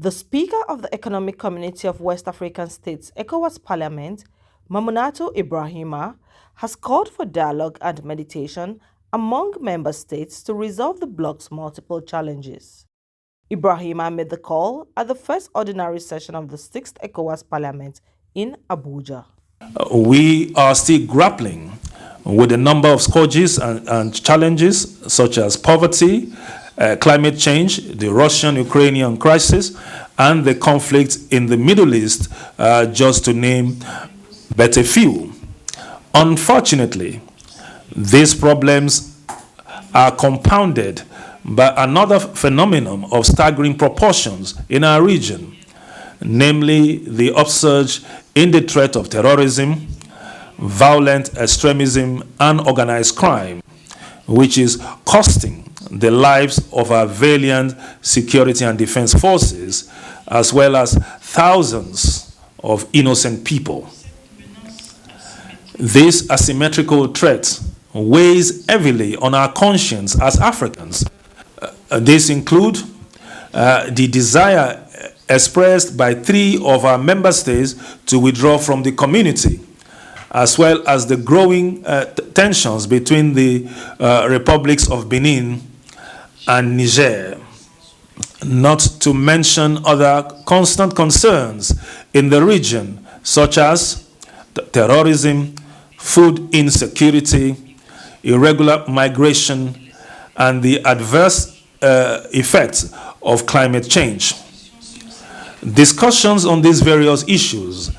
The Speaker of the Economic Community of West African States, ECOWAS Parliament, Memounatou Ibrahima, has called for dialogue and mediation among member states to resolve the bloc's multiple challenges. Ibrahima made the call at the first ordinary session of the 6th ECOWAS Parliament in Abuja. We are still grappling with a number of scourges and challenges such as poverty, climate change, the Russian-Ukrainian crisis, and the conflict in the Middle East, just to name but a few. Unfortunately, these problems are compounded by another phenomenon of staggering proportions in our region, namely the upsurge in the threat of terrorism, violent extremism, and organized crime, which is costing the lives of our valiant security and defense forces, as well as thousands of innocent people. This asymmetrical threat weighs heavily on our conscience as Africans. These include the desire expressed by 3 of our member states to withdraw from the community, as well as the growing tensions between the republics of Benin and Niger, not to mention other constant concerns in the region, such as terrorism, food insecurity, irregular migration, and the adverse effects of climate change. Discussions on these various issues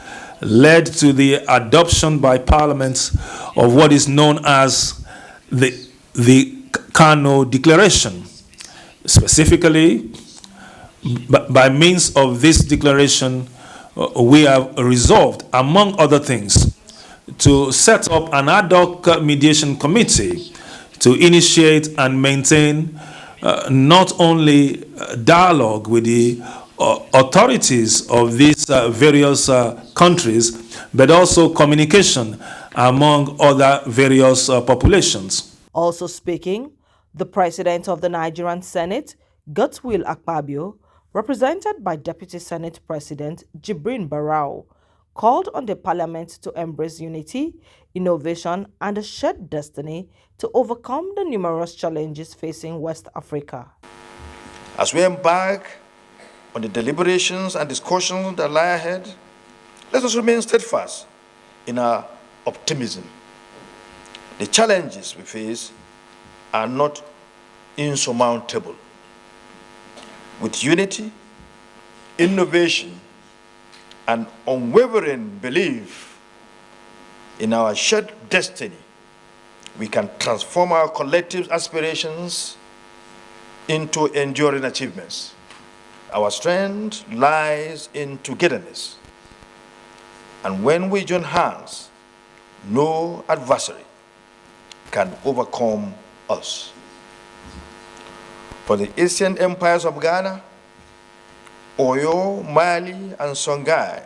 led to the adoption by Parliament of what is known as the Kano Declaration. Specifically, by means of this declaration, we have resolved, among other things, to set up an ad hoc mediation committee to initiate and maintain not only dialogue with the authorities of these various countries, but also communication among other various populations. Also speaking, the President of the Nigerian Senate, Godswill Akpabio, represented by Deputy Senate President Jibrin Barau, called on the Parliament to embrace unity, innovation, and a shared destiny to overcome the numerous challenges facing West Africa. As we embark on the deliberations and discussions that lie ahead, let us remain steadfast in our optimism. The challenges we face are not insurmountable. With unity, innovation, and unwavering belief in our shared destiny, we can transform our collective aspirations into enduring achievements. Our strength lies in togetherness. And when we join hands, no adversary can overcome us. For the ancient empires of Ghana, Oyo, Mali, and Songhai,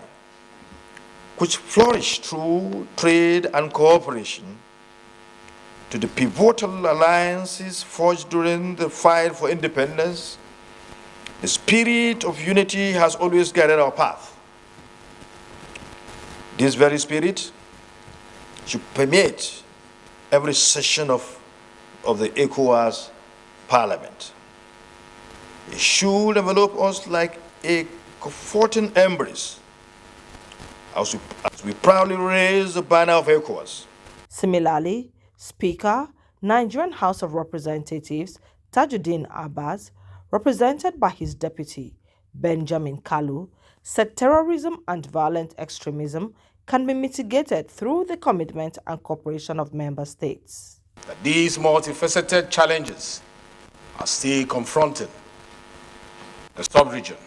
which flourished through trade and cooperation, to the pivotal alliances forged during the fight for independence, the spirit of unity has always guided our path. This very spirit should permeate every session of the ECOWAS Parliament. It should envelop us like a comforting embrace as we proudly raise the banner of ECOWAS. Similarly, Speaker, Nigerian House of Representatives Tajuddin Abbas, represented by his deputy, Benjamin Kalu, said terrorism and violent extremism can be mitigated through the commitment and cooperation of member states. That these multifaceted challenges are still confronting the sub-region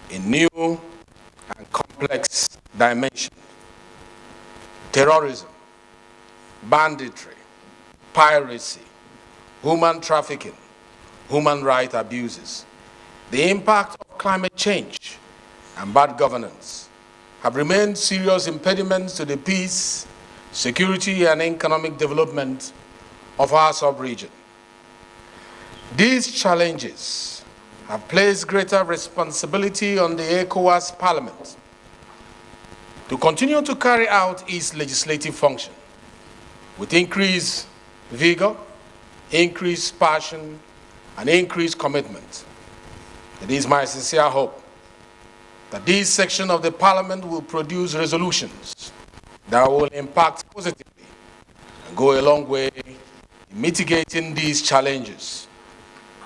in new and complex dimensions. Terrorism, banditry, piracy, human trafficking, human rights abuses, the impact of climate change and bad governance have remained serious impediments to the peace, security, and economic development of our sub-region. These challenges have placed greater responsibility on the ECOWAS Parliament to continue to carry out its legislative function with increased vigor, increased passion, and increased commitment. It is my sincere hope that this section of the Parliament will produce resolutions that will impact positively and go a long way in mitigating these challenges